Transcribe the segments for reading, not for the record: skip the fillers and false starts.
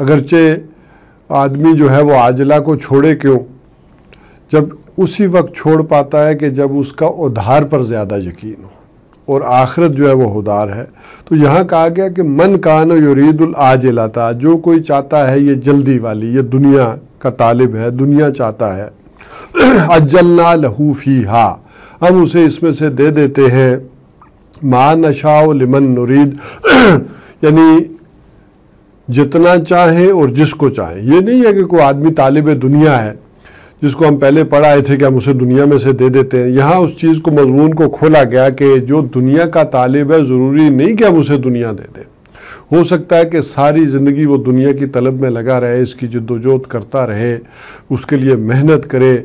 اگرچہ آدمی جو ہے وہ عاجلہ کو چھوڑے کیوں، جب اسی وقت چھوڑ پاتا ہے کہ جب اس کا ادھار پر زیادہ یقین ہو، اور آخرت جو ہے وہ ادھار ہے۔ تو یہاں کہا گیا کہ من کان یرید العاجلۃ، جو کوئی چاہتا ہے یہ جلدی والی، یہ دنیا کا طالب ہے، دنیا چاہتا ہے، عجلنا لہ فیہا، ہم اسے اس میں سے دے دیتے ہیں، ما نشاء لمن نرید، یعنی جتنا چاہیں اور جس کو چاہیں۔ یہ نہیں ہے کہ کوئی آدمی طالب دنیا ہے جس کو ہم پہلے پڑھائے تھے کہ ہم اسے دنیا میں سے دے دیتے ہیں۔ یہاں اس چیز کو، مضمون کو کھولا گیا کہ جو دنیا کا طالب ہے ضروری نہیں کہ ہم اسے دنیا دے دیں، ہو سکتا ہے کہ ساری زندگی وہ دنیا کی طلب میں لگا رہے، اس کی جد و جہد کرتا رہے، اس کے لیے محنت کرے،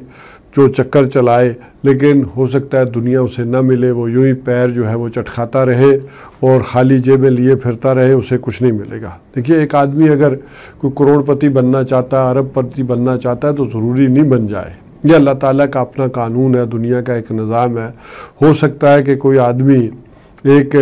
جو چکر چلائے، لیکن ہو سکتا ہے دنیا اسے نہ ملے، وہ یوں ہی پیر جو ہے وہ چٹکھاتا رہے اور خالی جیبیں لیے پھرتا رہے، اسے کچھ نہیں ملے گا۔ دیکھیے، ایک آدمی اگر کوئی کروڑ پتی بننا چاہتا ہے، ارب پتی بننا چاہتا ہے، تو ضروری نہیں بن جائے۔ یہ اللہ تعالیٰ کا اپنا قانون ہے، دنیا کا ایک نظام ہے۔ ہو سکتا ہے کہ کوئی آدمی ایک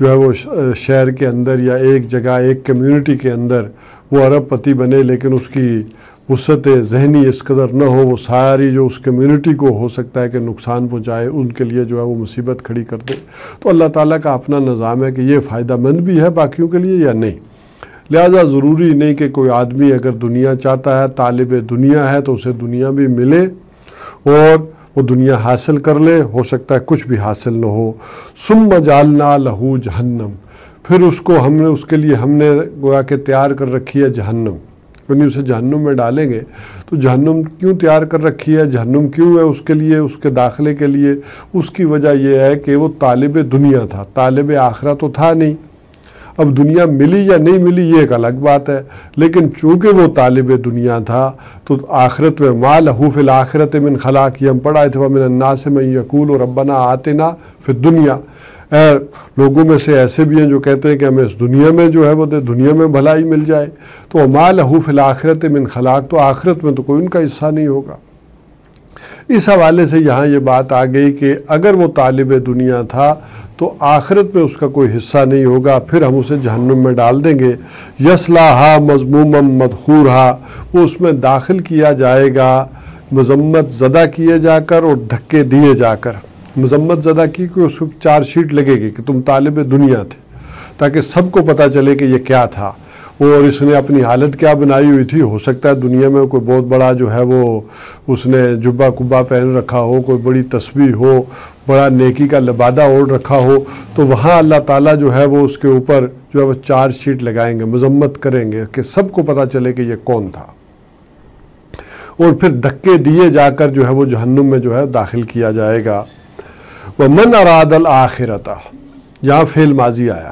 جو ہے وہ شہر کے اندر یا ایک جگہ، ایک کمیونٹی کے اندر وہ ارب پتی بنے، لیکن اس کی وسعت ذہنی اس قدر نہ ہو، وہ ساری جو اس کمیونٹی کو ہو سکتا ہے کہ نقصان پہنچائے، ان کے لیے جو ہے وہ مصیبت کھڑی کر دے۔ تو اللہ تعالیٰ کا اپنا نظام ہے کہ یہ فائدہ مند بھی ہے باقیوں کے لیے یا نہیں۔ لہذا ضروری نہیں کہ کوئی آدمی اگر دنیا چاہتا ہے، طالب دنیا ہے، تو اسے دنیا بھی ملے اور وہ دنیا حاصل کر لے، ہو سکتا ہے کچھ بھی حاصل نہ ہو۔ ثم جعلنا لہ جہنم، پھر اس کو اس کے لیے ہم نے گویا کہ تیار کر رکھی ہے جہنم، یعنی اسے جہنم میں ڈالیں گے۔ تو جہنم کیوں تیار کر رکھی ہے، جہنم کیوں ہے اس کے لیے، اس کے داخلے کے لیے؟ اس کی وجہ یہ ہے کہ وہ طالب دنیا تھا، طالب آخرت تو تھا نہیں۔ اب دنیا ملی یا نہیں ملی یہ ایک الگ بات ہے، لیکن چونکہ وہ طالب دنیا تھا تو آخرت میں ما لہ فی الآخرۃ من خلاق، یہ ہم پڑھائے تھے، ومن الناس من یقول ربنا آتنا فی الدنیا، لوگوں میں سے ایسے بھی ہیں جو کہتے ہیں کہ ہمیں اس دنیا میں جو ہے وہ دنیا میں بھلائی مل جائے۔ تو ما لہ فی الآخرۃ من خلاق، تو آخرت میں تو کوئی ان کا حصہ نہیں ہوگا۔ اس حوالے سے یہاں یہ بات آ گئی کہ اگر وہ طالب دنیا تھا تو آخرت میں اس کا کوئی حصہ نہیں ہوگا، پھر ہم اسے جہنم میں ڈال دیں گے۔ یصلاھا مذموما مدحورا، وہ اس میں داخل کیا جائے گا مذمت زدہ کیے جا کر اور دھکے دیے جا کر۔ مذمت زدہ کی کہ اس کو چارج شیٹ لگے گی کہ تم طالب دنیا تھے، تاکہ سب کو پتہ چلے کہ یہ کیا تھا اور اس نے اپنی حالت کیا بنائی ہوئی تھی۔ ہو سکتا ہے دنیا میں کوئی بہت بڑا جو ہے وہ اس نے جبہ کبا پہن رکھا ہو، کوئی بڑی تسبیح ہو، بڑا نیکی کا لبادہ اوڑھ رکھا ہو، تو وہاں اللہ تعالیٰ جو ہے وہ اس کے اوپر جو ہے وہ چارج شیٹ لگائیں گے، مذمت کریں گے کہ سب کو پتہ چلے کہ یہ کون تھا، اور پھر دھکے دیے جا کر جو ہے وہ جہنم میں جو ہے داخل کیا جائے گا۔ وَمَنْ أَرَادَ الْآخِرَةَ، یہاں فعل ماضی آیا،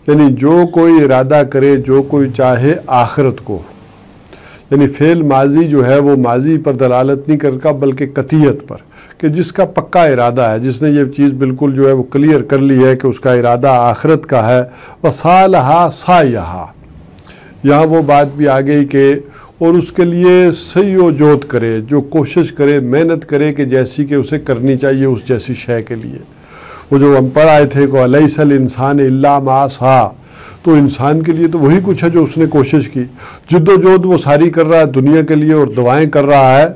یعنی جو کوئی ارادہ کرے، جو کوئی چاہے آخرت کو، یعنی فعل ماضی جو ہے وہ ماضی پر دلالت نہیں کرتا بلکہ قطعیت پر، کہ جس کا پکا ارادہ ہے، جس نے یہ چیز بالکل جو ہے وہ کلیئر کر لی ہے کہ اس کا ارادہ آخرت کا ہے۔ وَصَالَحَا سَعْيَهَا، یہاں وہ بات بھی آ گئی کہ اور اس کے لیے سعی و جہد کرے، جو کوشش کرے، محنت کرے کہ جیسی کہ اسے کرنی چاہیے اس جیسی شے کے لیے۔ وہ جو ہم پڑھ آئے تھے کہ الیس الانسان الا ما سعی، تو انسان کے لیے تو وہی کچھ ہے جو اس نے کوشش کی، جد و جہد وہ ساری کر رہا ہے دنیا کے لیے اور دعائیں کر رہا ہے،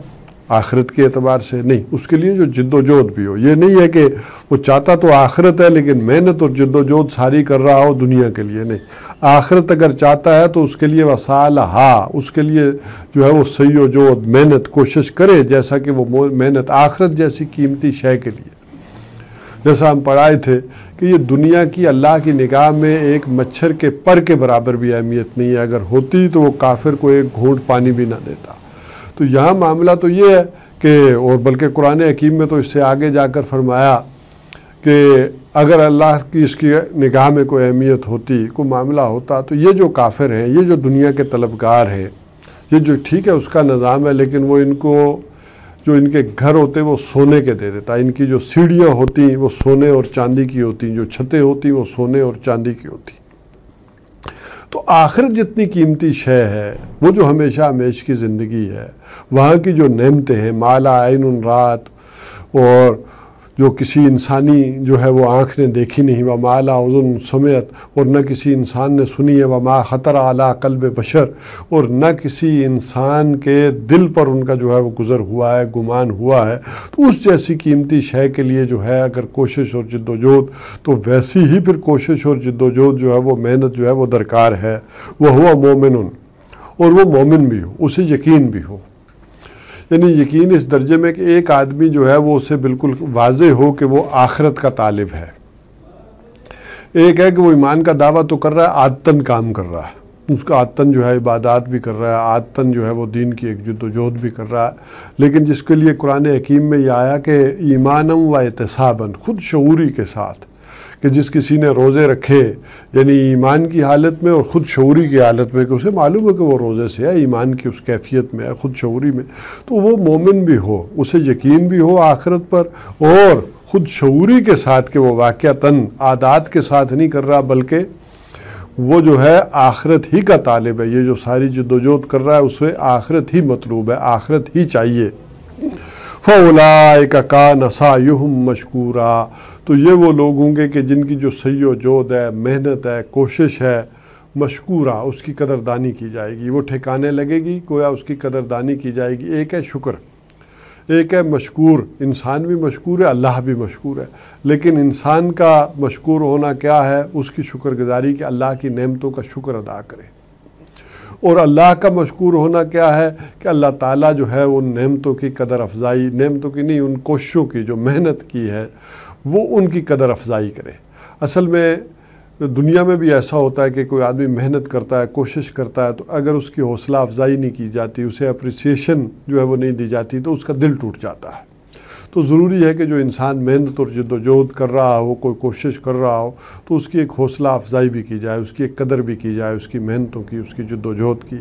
آخرت کے اعتبار سے نہیں، اس کے لیے جو جد و جہد بھی ہو۔ یہ نہیں ہے کہ وہ چاہتا تو آخرت ہے لیکن محنت اور جد و جہد ساری کر رہا ہو دنیا کے لیے، نہیں، آخرت اگر چاہتا ہے تو اس کے لیے وصالحا، اس کے لیے جو ہے وہ سعی و جہد، محنت، کوشش کرے، جیسا کہ وہ محنت آخرت جیسی قیمتی شے کے لیے۔ جیسا ہم پڑھائے تھے کہ یہ دنیا کی اللہ کی نگاہ میں ایک مچھر کے پر کے برابر بھی اہمیت نہیں ہے، اگر ہوتی تو وہ کافر کو ایک گھونٹ پانی بھی نہ دیتا۔ تو یہاں معاملہ تو یہ ہے کہ، اور بلکہ قرآن حکیم میں تو اس سے آگے جا کر فرمایا کہ اگر اللہ کی اس کی نگاہ میں کوئی اہمیت ہوتی، کوئی معاملہ ہوتا، تو یہ جو کافر ہیں، یہ جو دنیا کے طلبگار ہیں، یہ جو ٹھیک ہے اس کا نظام ہے، لیکن وہ ان کو جو ان کے گھر ہوتے وہ سونے کے دے دیتا، ان کی جو سیڑھیاں ہوتی وہ سونے اور چاندی کی ہوتی، جو چھتیں ہوتی وہ سونے اور چاندی کی ہوتی۔ تو آخرت جتنی قیمتی شے ہے، وہ جو ہمیشہ ہمیش کی زندگی ہے، وہاں کی جو نعمتیں ہیں، مالا عین رات، اور جو کسی انسانی جو ہے وہ آنکھ نے دیکھی نہیں، وما لا اذن سمعت، اور نہ کسی انسان نے سنی ہے، وما خطر علی قلب بشر، اور نہ کسی انسان کے دل پر ان کا جو ہے وہ گزر ہوا ہے، گمان ہوا ہے۔ تو اس جیسی قیمتی شے کے لیے جو ہے اگر کوشش اور جد و جہد، تو ویسی ہی پھر کوشش اور جد و جہد جو ہے وہ محنت جو ہے وہ درکار ہے۔ وہ ہوا مومن، اور وہ مومن بھی ہو، اسے یقین بھی ہو، یعنی یقین اس درجے میں کہ ایک آدمی جو ہے وہ اسے بالکل واضح ہو کہ وہ آخرت کا طالب ہے۔ ایک ہے کہ وہ ایمان کا دعویٰ تو کر رہا ہے، عادتاً کام کر رہا ہے، اس کا عادتاً جو ہے عبادات بھی کر رہا ہے، عادتاً جو ہے وہ دین کی ایک جد و جہد بھی کر رہا ہے، لیکن جس کے لیے قرآن حکیم میں یہ آیا کہ ایمانم و احتساباً، خود شعوری کے ساتھ، کہ جس کسی نے روزے رکھے، یعنی ایمان کی حالت میں اور خود شعوری کی حالت میں، کہ اسے معلوم ہے کہ وہ روزے سے ہے، ایمان کی اس کیفیت میں ہے، خود شعوری میں، تو وہ مومن بھی ہو، اسے یقین بھی ہو آخرت پر، اور خود شعوری کے ساتھ کہ وہ واقعتاً عادات کے ساتھ نہیں کر رہا، بلکہ وہ جو ہے آخرت ہی کا طالب ہے، یہ جو ساری جد و جہد کر رہا ہے اسے آخرت ہی مطلوب ہے، آخرت ہی چاہیے۔ فَأُولَٰئِكَ كَانَ سَعْيُهُم مَّشْكُورًا، تو یہ وہ لوگ ہوں گے کہ جن کی جو سعی و جہد ہے، محنت ہے، کوشش ہے، مشکورہ، اس کی قدردانی کی جائے گی، وہ ٹھکانے لگے گی، گویا اس کی قدردانی کی جائے گی۔ ایک ہے شکر، ایک ہے مشکور، انسان بھی مشکور ہے، اللہ بھی مشکور ہے، لیکن انسان کا مشکور ہونا کیا ہے؟ اس کی شکر گزاری کہ اللہ کی نعمتوں کا شکر ادا کرے، اور اللہ کا مشکور ہونا کیا ہے کہ اللہ تعالیٰ جو ہے ان نعمتوں کی قدر افزائی، نعمتوں کی نہیں، ان کوششوں کی جو محنت کی ہے وہ ان کی قدر افزائی کرے۔ اصل میں دنیا میں بھی ایسا ہوتا ہے کہ کوئی آدمی محنت کرتا ہے، کوشش کرتا ہے، تو اگر اس کی حوصلہ افزائی نہیں کی جاتی، اسے اپریسیشن جو ہے وہ نہیں دی جاتی، تو اس کا دل ٹوٹ جاتا ہے۔ تو ضروری ہے کہ جو انسان محنت اور جد و جہد کر رہا ہو، کوئی کوشش کر رہا ہو، تو اس کی ایک حوصلہ افزائی بھی کی جائے، اس کی ایک قدر بھی کی جائے، اس کی محنتوں کی، اس کی جد و جہد کی۔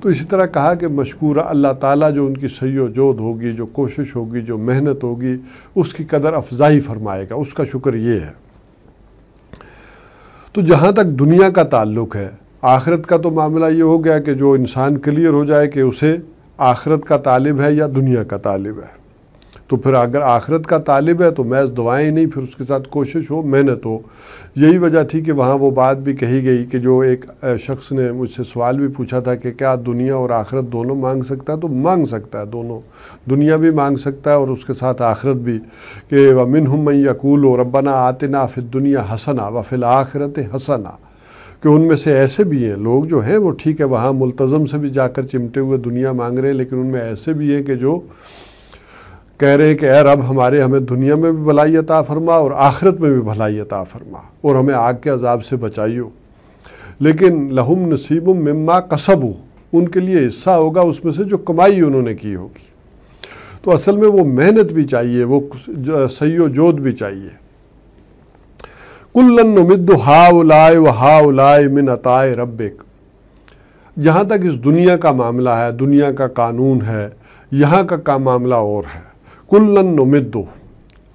تو اسی طرح کہا کہ مشکورہ، اللہ تعالیٰ جو ان کی سعی و جہد ہوگی، جو کوشش ہوگی، جو محنت ہوگی، اس کی قدر افزائی فرمائے گا، اس کا شکر یہ ہے۔ تو جہاں تک دنیا کا تعلق ہے، آخرت کا تو معاملہ یہ ہو گیا کہ جو انسان کلیئر ہو جائے کہ اسے آخرت کا طالب ہے یا دنیا کا طالب ہے۔ تو پھر اگر آخرت کا طالب ہے تو محض دعائیں نہیں، پھر اس کے ساتھ کوشش ہو، محنت ہو۔ یہی وجہ تھی کہ وہاں وہ بات بھی کہی گئی کہ جو ایک شخص نے مجھ سے سوال بھی پوچھا تھا کہ کیا دنیا اور آخرت دونوں مانگ سکتا ہے؟ تو مانگ سکتا ہے دونوں، دنیا بھی مانگ سکتا ہے اور اس کے ساتھ آخرت بھی، کہ وَمِنْهُم مَّن يَقُولُ رَبَّنَا آتِنَا فِي الدُّنْيَا حَسَنَةً وَفِي الْآخِرَةِ حَسَنَةً، کہ ان میں سے ایسے بھی ہیں لوگ جو ہیں وہ ٹھیک ہے وہاں ملتزم سے بھی جا کر چمٹے ہوئے دنیا مانگ رہے ہیں، لیکن ان میں ایسے بھی ہیں کہ جو کہہ رہے ہیں کہ اے رب ہمیں دنیا میں بھی بھلائی عطا فرما اور آخرت میں بھی بھلائی عطا فرما، اور ہمیں آگ کے عذاب سے بچائیو۔ لیکن لہم نصیب مما کسبوا، ان کے لیے حصہ ہوگا اس میں سے جو کمائی انہوں نے کی ہوگی۔ تو اصل میں وہ محنت بھی چاہیے، وہ سعی و جہد بھی چاہیے۔ کُلًّا نُمِدُّ ہؤلاء وہؤلاء من عطاء ربک، جہاں تک اس دنیا کا معاملہ ہے، دنیا کا قانون ہے، یہاں کا معاملہ اور ہے۔ کُلًّا نُمِدُّ،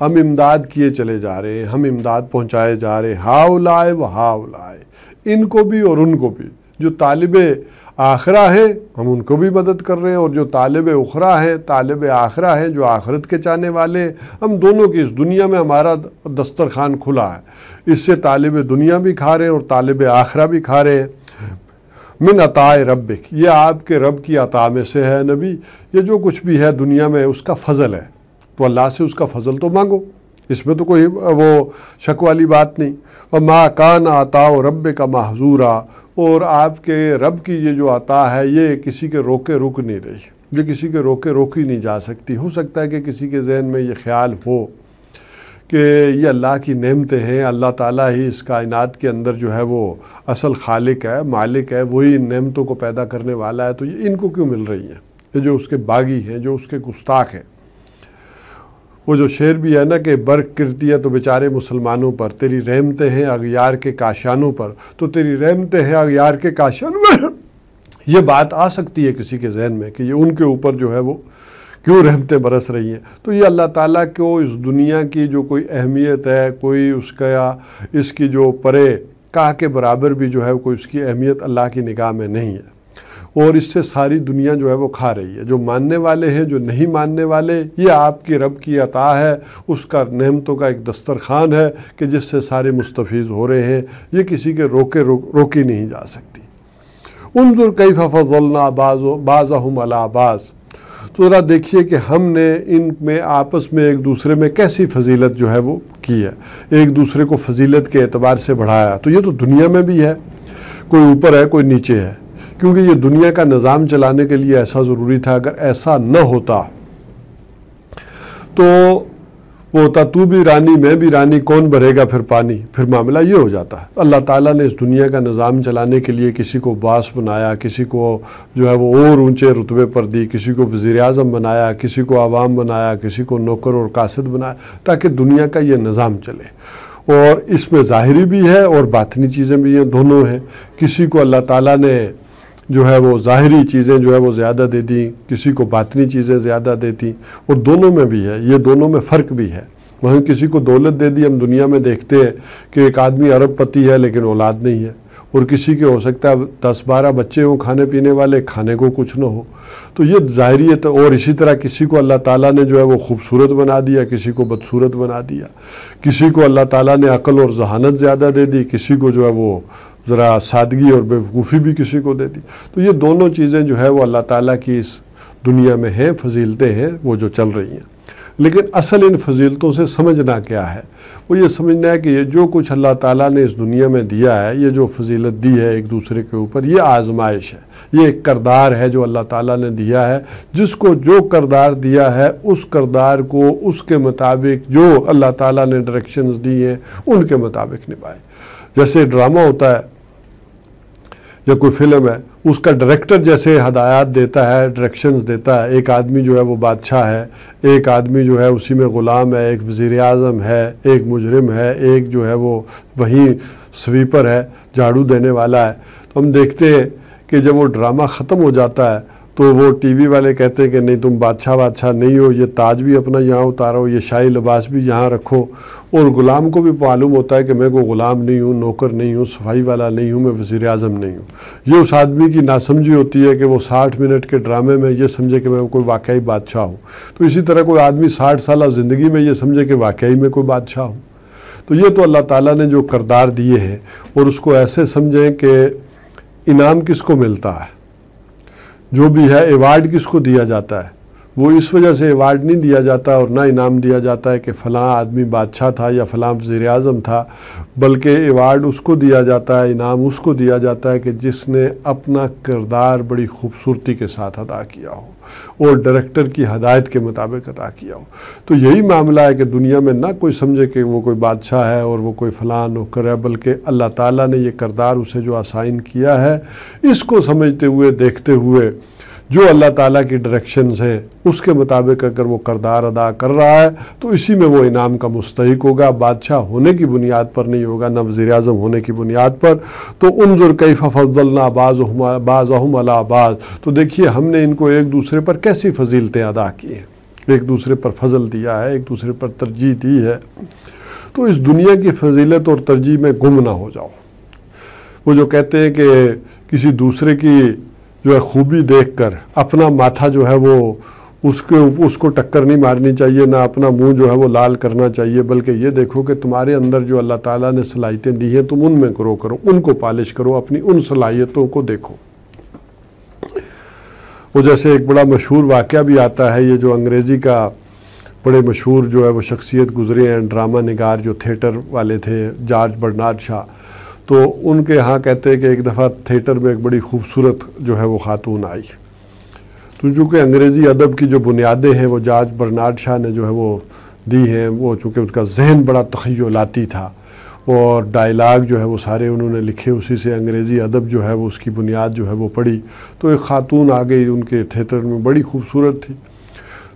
ہم امداد کیے چلے جا رہے ہیں، ہم امداد پہنچائے جا رہے ہیں، ہؤلاء وہؤلاء، ان کو بھی اور ان کو بھی، جو طالب آخرہ ہیں ہم ان کو بھی مدد کر رہے ہیں، اور جو طالب اخرہ ہیں، طالب آخرہ ہیں، جو آخرت کے چاہنے والے ہیں، ہم دونوں کی اس دنیا میں ہمارا دسترخوان کھلا ہے، اس سے طالب دنیا بھی کھا رہے ہیں اور طالب آخرہ بھی کھا رہے ہیں۔ من عطاء ربک، یہ آپ کے رب کی عطا میں سے ہے نبی، یہ جو کچھ بھی ہے دنیا میں اس کا فضل ہے، تو اللہ سے اس کا فضل تو مانگو، اس میں تو کوئی وہ شک والی بات نہیں۔ وما کان عطاء ربک محظورا، اور آپ کے رب کی یہ جو عطا ہے یہ کسی کے روکے رک نہیں رہی، یہ کسی کے روکے روکی نہیں جا سکتی۔ ہو سکتا ہے کہ کسی کے ذہن میں یہ خیال ہو کہ یہ اللہ کی نعمتیں ہیں، اللہ تعالیٰ ہی اس کائنات کے اندر جو ہے وہ اصل خالق ہے، مالک ہے، وہی ان نعمتوں کو پیدا کرنے والا ہے، تو یہ ان کو کیوں مل رہی ہیں؟ یہ جو اس کے باغی ہیں، جو اس کے گستاخ ہیں۔ وہ جو شعر بھی ہے نا کہ برق گرتی ہے تو بیچارے مسلمانوں پر، تیری رحمتیں ہیں اغیار کے کاشانوں پر، تو تیری رحمتیں ہیں اغیار کے کاشانوں پر، یہ بات آ سکتی ہے کسی کے ذہن میں کہ یہ ان کے اوپر جو ہے وہ کیوں رحمتیں برس رہی ہیں۔ تو یہ اللہ تعالیٰ کو اس دنیا کی جو کوئی اہمیت ہے، کوئی اس کی جو پرے کاہ کے برابر بھی جو ہے کوئی اس کی اہمیت اللہ کی نگاہ میں نہیں ہے۔ اور اس سے ساری دنیا جو ہے وہ کھا رہی ہے. جو ماننے والے ہیں، جو نہیں ماننے والے، یہ آپ کی رب کی عطا ہے، اس کا نعمتوں کا ایک دسترخوان ہے کہ جس سے سارے مستفیض ہو رہے ہیں. یہ کسی کے روکی نہیں جا سکتی. انظر کیف فضلنا بعضهم علی بعض. تو ذرا دیکھیے کہ ہم نے ان میں آپس میں ایک دوسرے میں کیسی فضیلت جو ہے وہ کی ہے، ایک دوسرے کو فضیلت کے اعتبار سے بڑھایا. تو یہ تو دنیا میں بھی ہے، کوئی اوپر ہے کوئی نیچے ہے، کیونکہ یہ دنیا کا نظام چلانے کے لیے ایسا ضروری تھا. اگر ایسا نہ ہوتا تو وہ ہوتا تو بھی رانی میں بھی رانی، کون بھرے گا پھر پانی، پھر معاملہ یہ ہو جاتا ہے. اللہ تعالیٰ نے اس دنیا کا نظام چلانے کے لیے کسی کو باس بنایا، کسی کو جو ہے وہ اور اونچے رتبے پر دی، کسی کو وزیر اعظم بنایا، کسی کو عوام بنایا، کسی کو نوکر اور قاصد بنایا، تاکہ دنیا کا یہ نظام چلے. اور اس میں ظاہری بھی ہے اور باطنی چیزیں بھی ہیں، دونوں ہیں. کسی کو اللہ تعالیٰ نے جو ہے وہ ظاہری چیزیں جو ہے وہ زیادہ دے دیں، کسی کو باطنی چیزیں زیادہ دیتی، اور دونوں میں بھی ہے. یہ دونوں میں فرق بھی ہے. وہاں کسی کو دولت دے دی، ہم دنیا میں دیکھتے ہیں کہ ایک آدمی ارب پتی ہے لیکن اولاد نہیں ہے، اور کسی کے ہو سکتا ہے 10-12 بچے ہوں کھانے پینے والے، کھانے کو کچھ نہ ہو. تو یہ ظاہریت. اور اسی طرح کسی کو اللہ تعالیٰ نے جو ہے وہ خوبصورت بنا دیا، کسی کو بدصورت بنا دیا. کسی کو اللہ تعالیٰ نے عقل اور ذہانت زیادہ دے دی، کسی کو جو ہے وہ ذرا سادگی اور بیوقوفی بھی کسی کو دے دی. تو یہ دونوں چیزیں جو ہے وہ اللہ تعالیٰ کی اس دنیا میں ہیں، فضیلتیں ہیں وہ جو چل رہی ہیں. لیکن اصل ان فضیلتوں سے سمجھنا کیا ہے؟ وہ یہ سمجھنا ہے کہ یہ جو کچھ اللہ تعالیٰ نے اس دنیا میں دیا ہے، یہ جو فضیلت دی ہے ایک دوسرے کے اوپر، یہ آزمائش ہے. یہ ایک کردار ہے جو اللہ تعالیٰ نے دیا ہے. جس کو جو کردار دیا ہے اس کردار کو اس کے مطابق جو اللہ تعالیٰ نے ڈائریکشنز دی ہیں ان کے مطابق نبھائے. جیسے ڈرامہ ہوتا ہے یا کوئی فلم ہے، اس کا ڈائریکٹر جیسے ہدایات دیتا ہے، ڈائریکشنز دیتا ہے. ایک آدمی جو ہے وہ بادشاہ ہے، ایک آدمی جو ہے اسی میں غلام ہے، ایک وزیر اعظم ہے، ایک مجرم ہے، ایک جو ہے وہ وہیں سویپر ہے، جھاڑو دینے والا ہے. تو ہم دیکھتے ہیں کہ جب وہ ڈرامہ ختم ہو جاتا ہے تو وہ ٹی وی والے کہتے ہیں کہ نہیں تم بادشاہ نہیں ہو، یہ تاج بھی اپنا یہاں اتارو، یہ شاہی لباس بھی یہاں رکھو. اور غلام کو بھی معلوم ہوتا ہے کہ میں کوئی غلام نہیں ہوں، نوکر نہیں ہوں، صفائی والا نہیں ہوں، میں وزیر اعظم نہیں ہوں. یہ اس آدمی کی ناسمجھی ہوتی ہے کہ وہ 60 منٹ کے ڈرامے میں یہ سمجھے کہ میں کوئی واقعی بادشاہ ہوں. تو اسی طرح کوئی آدمی 60 سالہ زندگی میں یہ سمجھے کہ واقعی میں کوئی بادشاہ ہوں. تو یہ تو اللہ تعالیٰ نے جو کردار دیے ہیں، اور اس کو ایسے سمجھیں کہ انعام کس کو ملتا ہے، جو بھی ہے ایوارڈ کس کو دیا جاتا ہے. وہ اس وجہ سے ایوارڈ نہیں دیا جاتا اور نہ انعام دیا جاتا ہے کہ فلاں آدمی بادشاہ تھا یا فلاں وزیر اعظم تھا، بلکہ ایوارڈ اس کو دیا جاتا ہے، انعام اس کو دیا جاتا ہے کہ جس نے اپنا کردار بڑی خوبصورتی کے ساتھ ادا کیا ہو اور ڈائریکٹر کی ہدایت کے مطابق ادا کیا ہو. تو یہی معاملہ ہے کہ دنیا میں نہ کوئی سمجھے کہ وہ کوئی بادشاہ ہے اور وہ کوئی فلاں نوکر ہے، بلکہ اللہ تعالیٰ نے یہ کردار اسے جو اسائن کیا ہے، اس کو سمجھتے ہوئے دیکھتے ہوئے جو اللہ تعالیٰ کی ڈائریکشنز ہیں اس کے مطابق اگر وہ کردار ادا کر رہا ہے تو اسی میں وہ انعام کا مستحق ہوگا. بادشاہ ہونے کی بنیاد پر نہیں ہوگا، نہ وزیر اعظم ہونے کی بنیاد پر. تو انظر کیف فضلنا بعضهم علی بعض. تو دیکھیے ہم نے ان کو ایک دوسرے پر کیسی فضیلتیں ادا کی ہیں، ایک دوسرے پر فضل دیا ہے، ایک دوسرے پر ترجیح دی ہے. تو اس دنیا کی فضیلت اور ترجیح میں گم نہ ہو جاؤ. وہ جو کہتے ہیں کہ کسی دوسرے کی جو ہے خوبی دیکھ کر اپنا ماتھا جو ہے وہ اس کو ٹکر نہیں مارنی چاہیے، نہ اپنا منہ جو ہے وہ لال کرنا چاہیے، بلکہ یہ دیکھو کہ تمہارے اندر جو اللہ تعالیٰ نے صلاحیتیں دی ہیں تم ان میں گرو کرو، ان کو پالش کرو، اپنی ان صلاحیتوں کو دیکھو. وہ جیسے ایک بڑا مشہور واقعہ بھی آتا ہے، یہ جو انگریزی کا بڑے مشہور جو ہے وہ شخصیت گزرے ہیں، ڈرامہ نگار جو تھیٹر والے تھے، جارج برنارڈ شاہ. تو ان کے ہاں کہتے ہیں کہ ایک دفعہ تھیٹر میں ایک بڑی خوبصورت جو ہے وہ خاتون آئی. تو چونکہ انگریزی ادب کی جو بنیادیں ہیں وہ جارج برنارڈ شاہ نے جو ہے وہ دی ہیں، وہ چونکہ اس کا ذہن بڑا تخیلاتی تھا اور ڈائلاگ جو ہے وہ سارے انہوں نے لکھے، اسی سے انگریزی ادب جو ہے وہ اس کی بنیاد جو ہے وہ پڑی. تو ایک خاتون آ گئی ان کے تھیٹر میں، بڑی خوبصورت تھی.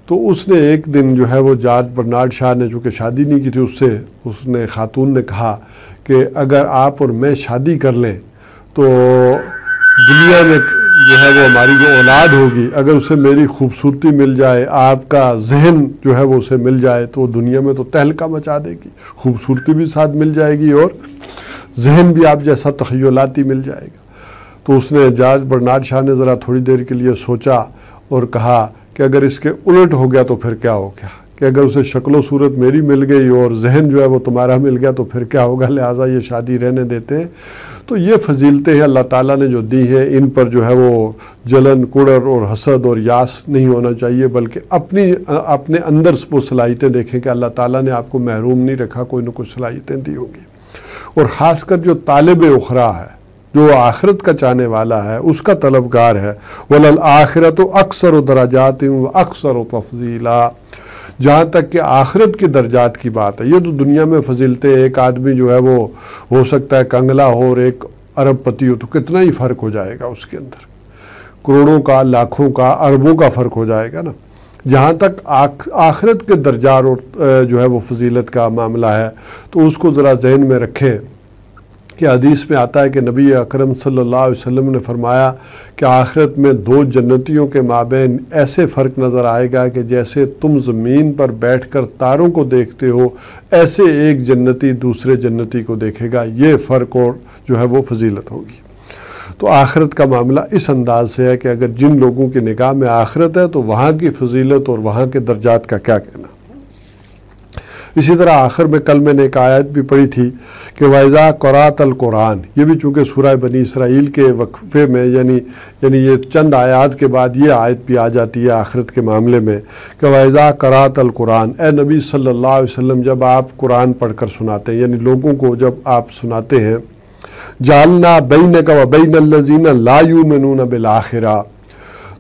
تو اس نے ایک دن جو ہے وہ جارج برنارڈ شاہ نے چونکہ شادی نہیں کی تھی اس نے خاتون نے کہا کہ اگر آپ اور میں شادی کر لیں تو دنیا میں جو ہے وہ ہماری جو اولاد ہوگی اگر اسے میری خوبصورتی مل جائے، آپ کا ذہن جو ہے وہ اسے مل جائے تو دنیا میں تو تہلکہ مچا دے گی. خوبصورتی بھی ساتھ مل جائے گی اور ذہن بھی آپ جیسا تخیلاتی مل جائے گا. تو اس نے جارج برنارڈ شاہ نے ذرا تھوڑی دیر کے لیے سوچا اور کہا کہ اگر اس کے الٹ ہو گیا تو پھر کیا ہو گیا، کہ اگر اسے شکل و صورت میری مل گئی اور ذہن جو ہے وہ تمہارا مل گیا تو پھر کیا ہوگا، لہٰذا یہ شادی رہنے دیتے ہیں۔ تو یہ فضیلتیں ہیں اللہ تعالیٰ نے جو دی ہیں، ان پر جو ہے وہ جلن، کڑر اور حسد اور یاس نہیں ہونا چاہیے، بلکہ اپنے اندر وہ صلاحیتیں دیکھیں کہ اللہ تعالیٰ نے آپ کو محروم نہیں رکھا، کوئی نہ کوئی صلاحیتیں دی ہوں گی۔ اور خاص کر جو طالب اخرا ہے، جو آخرت کا چاہنے والا ہے، اس کا طلبگار ہے، وَلَلْآخِرَةُ أَكْثَرُ دَرَجَاتٍ وَأَكْثَرُ تَفْضِيلًا، جہاں تک کہ آخرت کے درجات کی بات ہے۔ یہ تو دنیا میں فضیلتیں، ایک آدمی جو ہے وہ ہو سکتا ہے کنگلا ہو اور ایک ارب پتی ہو، تو کتنا ہی فرق ہو جائے گا اس کے اندر، کروڑوں کا، لاکھوں کا، اربوں کا فرق ہو جائے گا نا۔ جہاں تک آخرت کے درجات اور جو ہے وہ فضیلت کا معاملہ ہے، تو اس کو ذرا ذہن میں رکھیں کہ حدیث میں آتا ہے کہ نبی اکرم صلی اللہ علیہ وسلم نے فرمایا کہ آخرت میں دو جنتیوں کے مابین ایسے فرق نظر آئے گا کہ جیسے تم زمین پر بیٹھ کر تاروں کو دیکھتے ہو، ایسے ایک جنتی دوسرے جنتی کو دیکھے گا۔ یہ فرق اور جو ہے وہ فضیلت ہوگی۔ تو آخرت کا معاملہ اس انداز سے ہے کہ اگر جن لوگوں کی نگاہ میں آخرت ہے تو وہاں کی فضیلت اور وہاں کے درجات کا کیا کہنا۔ اسی طرح آخر میں کل میں نے ایک آیت بھی پڑھی تھی کہ وَإِذَا قَرَأْتَ الْقُرْآنَ، یہ بھی چونکہ سورہ بنی اسرائیل کے وقفے میں یعنی یہ چند آیات کے بعد یہ آیت بھی آ جاتی ہے آخرت کے معاملے میں کہ وَإِذَا قَرَأْتَ الْقُرْآنَ، اے نبی صلی اللہ علیہ وسلم جب آپ قرآن پڑھ کر سناتے ہیں، یعنی لوگوں کو جب آپ سناتے ہیں، جعلنا بینک و بین الذین لا یؤمنون بالآخرہ،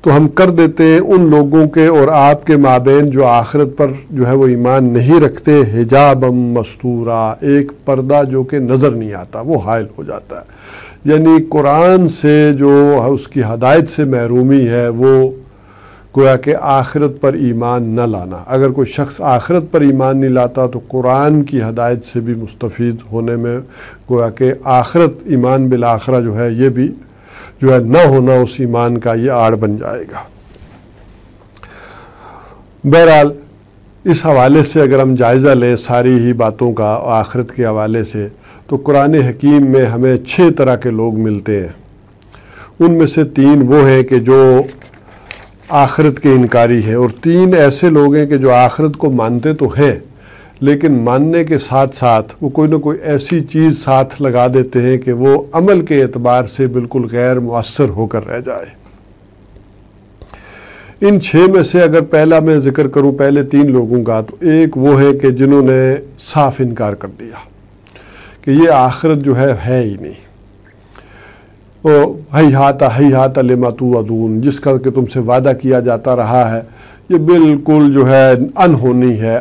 تو ہم کر دیتے ہیں ان لوگوں کے اور آپ کے مابین جو آخرت پر جو ہے وہ ایمان نہیں رکھتے، حجابا مستورا، ایک پردہ جو کہ نظر نہیں آتا، وہ حائل ہو جاتا ہے۔ یعنی قرآن سے جو اس کی ہدایت سے محرومی ہے وہ گویا کہ آخرت پر ایمان نہ لانا۔ اگر کوئی شخص آخرت پر ایمان نہیں لاتا تو قرآن کی ہدایت سے بھی مستفید ہونے میں گویا کہ آخرت، ایمان بالآخرہ جو ہے یہ بھی جو ہے نہ ہونا اس ایمان کا یہ آڑ بن جائے گا۔ بہرحال اس حوالے سے اگر ہم جائزہ لیں ساری ہی باتوں کا آخرت کے حوالے سے، تو قرآن حکیم میں ہمیں 6 طرح کے لوگ ملتے ہیں۔ ان میں سے 3 وہ ہیں کہ جو آخرت کے انکاری ہیں، اور 3 ایسے لوگ ہیں کہ جو آخرت کو مانتے تو ہیں لیکن ماننے کے ساتھ ساتھ وہ کوئی نہ کوئی ایسی چیز ساتھ لگا دیتے ہیں کہ وہ عمل کے اعتبار سے بالکل غیر مؤثر ہو کر رہ جائے۔ ان 6 میں سے اگر پہلا میں ذکر کروں پہلے 3 لوگوں کا، تو ایک وہ ہے کہ جنہوں نے صاف انکار کر دیا کہ یہ آخرت جو ہے ہی نہیں، ہیہات لما توعدون، جس کا کہ تم سے وعدہ کیا جاتا رہا ہے، یہ بالکل جو ہے انہونی ہے،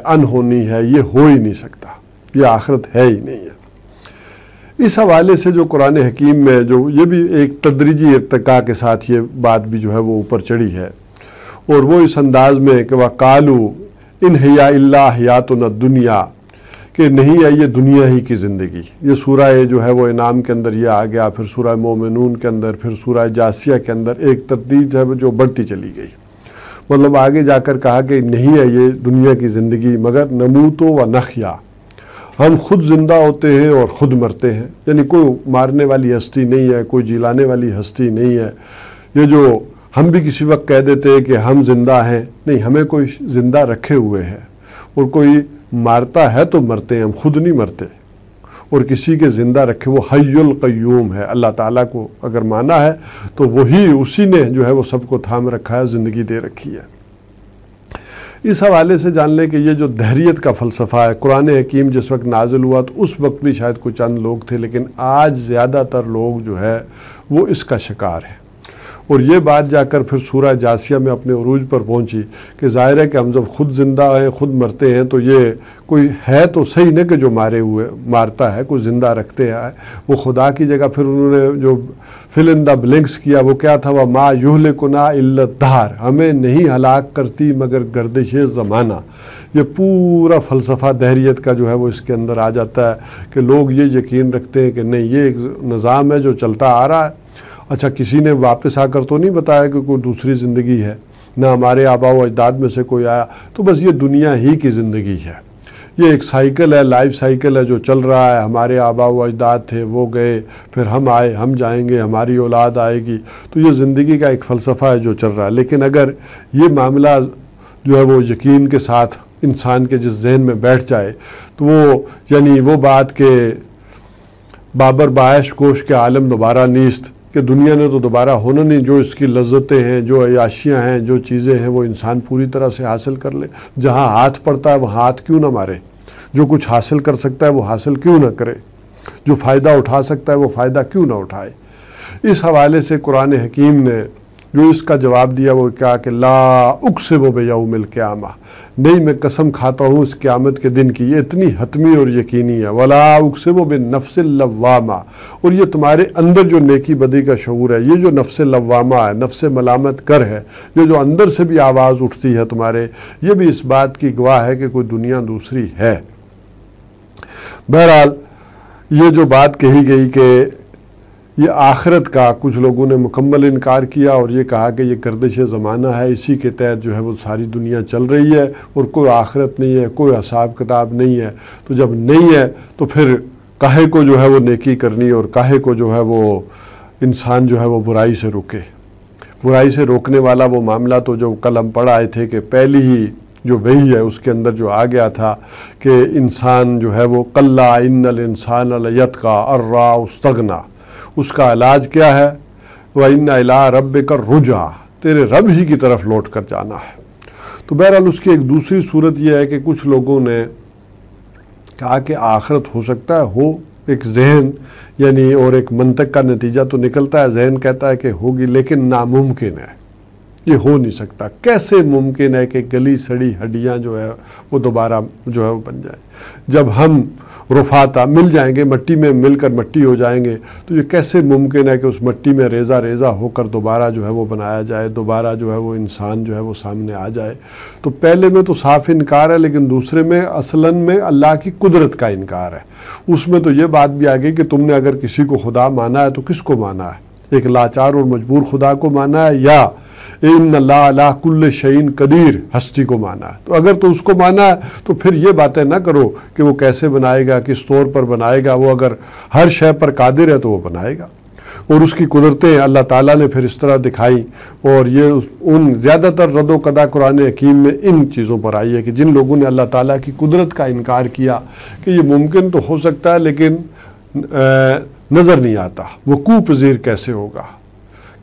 یہ ہو ہی نہیں سکتا، یہ آخرت ہے ہی نہیں ہے۔ اس حوالے سے جو قرآن حکیم میں جو یہ بھی ایک تدریجی ارتقاء کے ساتھ یہ بات بھی جو ہے وہ اوپر چڑھی ہے، اور وہ اس انداز میں کہ وَقَالُوا إِنْ هِيَ إِلَّا حَيَاتُنَا الدُّنْيَا، کہ نہیں ہے یہ دنیا ہی کی زندگی۔ یہ سورہ جو ہے وہ انعام کے اندر یہ آ گیا، پھر سورہ مومنون کے اندر، پھر سورہ جاسیہ کے اندر ایک ترتیب ہے جو بڑھتی چلی گئی۔ مطلب آگے جا کر کہا کہ نہیں ہے یہ دنیا کی زندگی، مگر نموت و نحیا، ہم خود زندہ ہوتے ہیں اور خود مرتے ہیں، یعنی کوئی مارنے والی ہستی نہیں ہے، کوئی جلانے والی ہستی نہیں ہے۔ یہ جو ہم بھی کسی وقت کہہ دیتے ہیں کہ ہم زندہ ہیں، نہیں، ہمیں کوئی زندہ رکھے ہوئے ہے، اور کوئی مارتا ہے تو مرتے ہیں، ہم خود نہیں مرتے، اور کسی کے زندہ رکھے وہ حی القیوم ہے۔ اللہ تعالیٰ کو اگر مانا ہے تو وہی، اسی نے جو ہے وہ سب کو تھام رکھا ہے، زندگی دے رکھی ہے۔ اس حوالے سے جان لیں کہ یہ جو دہریت کا فلسفہ ہے، قرآن حکیم جس وقت نازل ہوا تو اس وقت بھی شاید کوئی چند لوگ تھے، لیکن آج زیادہ تر لوگ جو ہے وہ اس کا شکار ہیں۔ اور یہ بات جا کر پھر سورہ جاسیہ میں اپنے عروج پر پہنچی کہ ظاہر ہے کہ ہم جب خود زندہ ہیں، خود مرتے ہیں، تو یہ کوئی ہے تو صحیح نہیں کہ جو مارتا ہے، کوئی زندہ رکھتے ہیں، وہ خدا کی جگہ پھر انہوں نے جو فل ان دا بلینکس کیا وہ کیا تھا، وَمَا يُهْلِكُنَا إِلَّا الدَّهْرُ، ہمیں نہیں ہلاک کرتی مگر گردش زمانہ۔ یہ پورا فلسفہ دہریت کا جو ہے وہ اس کے اندر آ جاتا ہے کہ لوگ یہ یقین رکھتے ہیں کہ نہیں، یہ ایک نظام ہے جو چلتا آ رہا ہے۔ اچھا، کسی نے واپس آ کر تو نہیں بتایا کہ کوئی دوسری زندگی ہے، نہ ہمارے آباء و اجداد میں سے کوئی آیا، تو بس یہ دنیا ہی کی زندگی ہے، یہ ایک سائیکل ہے، لائف سائیکل ہے جو چل رہا ہے. ہمارے آباء و اجداد تھے، وہ گئے، پھر ہم آئے، ہم جائیں گے، ہماری اولاد آئے گی. تو یہ زندگی کا ایک فلسفہ ہے جو چل رہا ہے. لیکن اگر یہ معاملہ جو ہے وہ یقین کے ساتھ انسان کے جس ذہن میں بیٹھ جائے تو وہ یعنی وہ بات کہ بابر بعیش کوش کے عالم دوبارہ نیست، کہ دنیا نے تو دوبارہ ہونا نہیں، جو اس کی لذتیں ہیں، جو عیاشیاں ہیں، جو چیزیں ہیں وہ انسان پوری طرح سے حاصل کر لے. جہاں ہاتھ پڑتا ہے وہاں ہاتھ کیوں نہ مارے؟ جو کچھ حاصل کر سکتا ہے وہ حاصل کیوں نہ کرے؟ جو فائدہ اٹھا سکتا ہے وہ فائدہ کیوں نہ اٹھائے؟ اس حوالے سے قرآن حکیم نے جو اس کا جواب دیا وہ کیا کہ لا اقسم بیوم القیامہ، نہیں میں قسم کھاتا ہوں اس قیامت کے دن کی. یہ اتنی حتمی اور یقینی ہے. ولا اقسم بالنفس اللوامہ، اور یہ تمہارے اندر جو نیکی بدی کا شعور ہے، یہ جو نفس لوامہ ہے، نفس ملامت کر ہے، یہ جو اندر سے بھی آواز اٹھتی ہے تمہارے، یہ بھی اس بات کی گواہ ہے کہ کوئی دنیا دوسری ہے. بہرحال یہ جو بات کہی گئی کہ یہ آخرت کا کچھ لوگوں نے مکمل انکار کیا اور یہ کہا کہ یہ گردش زمانہ ہے، اسی کے تحت جو ہے وہ ساری دنیا چل رہی ہے اور کوئی آخرت نہیں ہے، کوئی حساب کتاب نہیں ہے. تو جب نہیں ہے تو پھر کاہے کو جو ہے وہ نیکی کرنی اور کاہے کو جو ہے وہ انسان جو ہے وہ برائی سے روکے. برائی سے روکنے والا وہ معاملہ تو جو کل ہم پڑھ آئے تھے کہ پہلی ہی جو وحی ہے اس کے اندر جو آ گیا تھا کہ انسان جو ہے وہ کلا ان الانسان لیطغی ان رآہ استغنی، اس کا علاج کیا ہے؟ وَإِنَّ إِلَىٰ رَبِّكَ الرُّجْعَىٰ، تیرے رب ہی کی طرف لوٹ کر جانا ہے. تو بہرحال اس کی ایک دوسری صورت یہ ہے کہ کچھ لوگوں نے کہا کہ آخرت ہو سکتا ہے، ہو ایک ذہن یعنی اور ایک منطق کا نتیجہ تو نکلتا ہے، ذہن کہتا ہے کہ ہوگی، لیکن ناممکن ہے، یہ ہو نہیں سکتا. کیسے ممکن ہے کہ گلی سڑی ہڈیاں جو ہے وہ دوبارہ جو ہے وہ بن جائیں؟ جب ہم رفاتا مل جائیں گے، مٹی میں مل کر مٹی ہو جائیں گے، تو یہ کیسے ممکن ہے کہ اس مٹی میں ریزہ ریزہ ہو کر دوبارہ جو ہے وہ بنایا جائے، دوبارہ جو ہے وہ انسان جو ہے وہ سامنے آ جائے؟ تو پہلے میں تو صاف انکار ہے، لیکن دوسرے میں اصلاً میں اللہ کی قدرت کا انکار ہے. اس میں تو یہ بات بھی آ گئی کہ تم نے اگر کسی کو خدا مانا ہے تو کس کو مانا ہے؟ ایک لاچار اور مجبور خدا کو مانا ہے یا ان اللہ علی کل شیء قدیر ہستی کو مانا ہے؟ تو اگر تو اس کو مانا ہے تو پھر یہ باتیں نہ کرو کہ وہ کیسے بنائے گا، کس طور پر بنائے گا. وہ اگر ہر شے پر قادر ہے تو وہ بنائے گا، اور اس کی قدرتیں اللہ تعالیٰ نے پھر اس طرح دکھائی. اور یہ ان زیادہ تر رد و قدا قرآن حکیم میں ان چیزوں پر آئی ہے کہ جن لوگوں نے اللہ تعالیٰ کی قدرت کا انکار کیا کہ یہ ممکن تو ہو سکتا ہے لیکن نظر نہیں آتا، وقوع پذیر کیسے ہوگا؟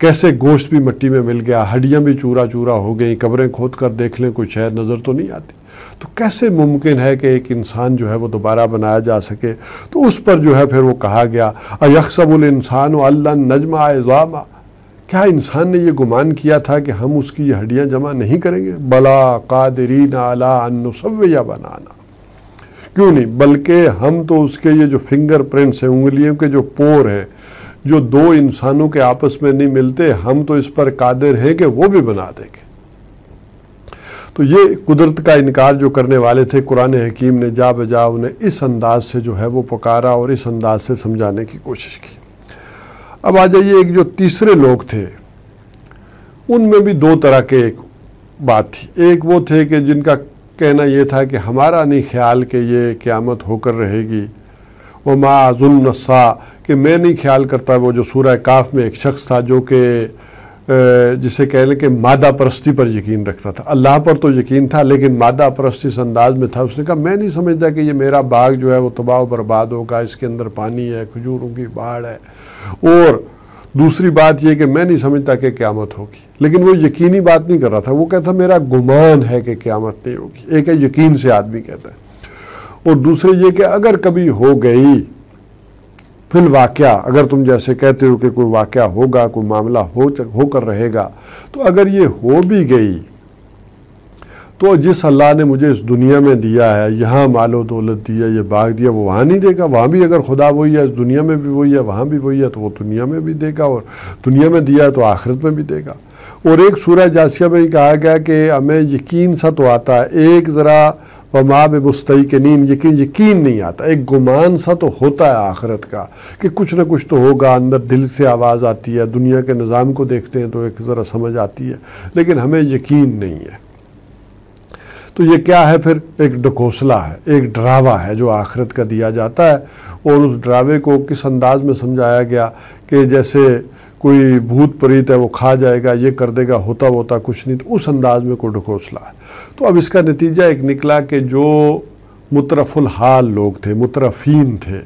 کیسے گوشت بھی مٹی میں مل گیا، ہڈیاں بھی چورا چورا ہو گئیں، قبریں کھود کر دیکھ لیں کوئی شے نظر تو نہیں آتی. تو کیسے ممکن ہے کہ ایک انسان جو ہے وہ دوبارہ بنایا جا سکے؟ تو اس پر جو ہے پھر وہ کہا گیا ایحسب الانسان ان لن نجمع عظامہ، کیا انسان نے یہ گمان کیا تھا کہ ہم اس کی یہ ہڈیاں جمع نہیں کریں گے؟ بلا قادرین علی ان نسوی بنانا، کیوں نہیں، بلکہ ہم تو اس کے یہ جو فنگر پرنٹس ہیں، انگلیوں کے جو پور ہیں جو دو انسانوں کے آپس میں نہیں ملتے، ہم تو اس پر قادر ہیں کہ وہ بھی بنا دیں گے. تو یہ قدرت کا انکار جو کرنے والے تھے، قرآن حکیم نے جا بجا انہیں اس انداز سے جو ہے وہ پکارا اور اس انداز سے سمجھانے کی کوشش کی. اب آ جائیے ایک جو تیسرے لوگ تھے، ان میں بھی دو طرح کے ایک بات تھی. ایک وہ تھے کہ جن کا کہنا یہ تھا کہ ہمارا نہیں خیال کہ یہ قیامت ہو کر رہے گی، وما اظن الساعہ، کہ میں نہیں خیال کرتا. وہ جو سورہ کاف میں ایک شخص تھا جو کہ جسے کہہ لیں کہ مادہ پرستی پر یقین رکھتا تھا، اللہ پر تو یقین تھا لیکن مادہ پرستی اس انداز میں تھا. اس نے کہا میں نہیں سمجھتا کہ یہ میرا باغ جو ہے وہ تباہ و برباد ہوگا، اس کے اندر پانی ہے، کھجوروں کی باڑ ہے. اور دوسری بات یہ کہ میں نہیں سمجھتا کہ قیامت ہوگی، لیکن وہ یقینی بات نہیں کر رہا تھا. وہ کہتا میرا گمان ہے کہ قیامت نہیں ہوگی. ایک ہے یقین سے آدمی کہتا ہے، اور دوسرے یہ کہ اگر کبھی ہو گئی فی الواقعہ، اگر تم جیسے کہتے ہو کہ کوئی واقعہ ہوگا، کوئی معاملہ ہو کر رہے گا، تو اگر یہ ہو بھی گئی تو جس اللہ نے مجھے اس دنیا میں دیا ہے، یہاں مال و دولت دیا، یہ باغ دیا، وہ وہاں نہیں دے گا. وہاں بھی اگر خدا وہی ہے، اس دنیا میں بھی وہی ہے، وہاں بھی وہی ہے، تو وہ دنیا میں بھی دے گا، اور دنیا میں دیا ہے تو آخرت میں بھی دے گا. اور ایک سورہ جاسیہ میں کہا گیا کہ ہمیں یقین سا تو آتا ہے، ایک ذرا وما بمستیقنین، یقین نہیں آتا، ایک گمان سا تو ہوتا ہے آخرت کا کہ کچھ نہ کچھ تو ہوگا. اندر دل سے آواز آتی ہے، دنیا کے نظام کو دیکھتے ہیں تو ایک ذرا سمجھ آتی ہے، لیکن ہمیں یقین نہیں ہے. تو یہ کیا ہے پھر؟ ایک ڈکوسلا ہے، ایک ڈراوا ہے جو آخرت کا دیا جاتا ہے، اور اس ڈراوے کو کس انداز میں سمجھایا گیا کہ جیسے کوئی بھوت پریت ہے وہ کھا جائے گا، یہ کر دے گا، ہوتا کچھ نہیں، تو اس انداز میں کوئی ڈکوسلا ہے۔ تو اب اس کا نتیجہ ایک نکلا کہ جو مترف الحال لوگ تھے، مترفین تھے،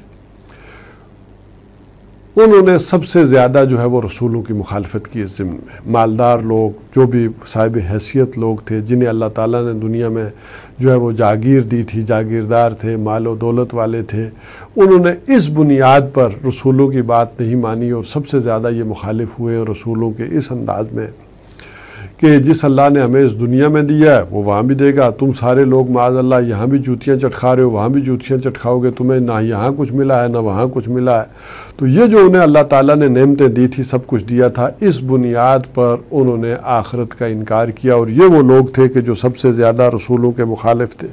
انہوں نے سب سے زیادہ جو ہے وہ رسولوں کی مخالفت کی اس ضمن میں۔ مالدار لوگ، جو بھی صاحب حیثیت لوگ تھے، جنہیں اللہ تعالیٰ نے دنیا میں جو ہے وہ جاگیر دی تھی، جاگیردار تھے، مال و دولت والے تھے، انہوں نے اس بنیاد پر رسولوں کی بات نہیں مانی اور سب سے زیادہ یہ مخالف ہوئے رسولوں کے اس انداز میں کہ جس اللہ نے ہمیں اس دنیا میں دیا ہے وہ وہاں بھی دے گا، تم سارے لوگ معاذ اللہ یہاں بھی جوتیاں چٹکھا رہے ہو، وہاں بھی جوتیاں چٹکھاؤ گے، تمہیں نہ یہاں کچھ ملا ہے نہ وہاں کچھ ملا ہے۔ تو یہ جو انہیں اللہ تعالیٰ نے نعمتیں دی تھی، سب کچھ دیا تھا، اس بنیاد پر انہوں نے آخرت کا انکار کیا، اور یہ وہ لوگ تھے کہ جو سب سے زیادہ رسولوں کے مخالف تھے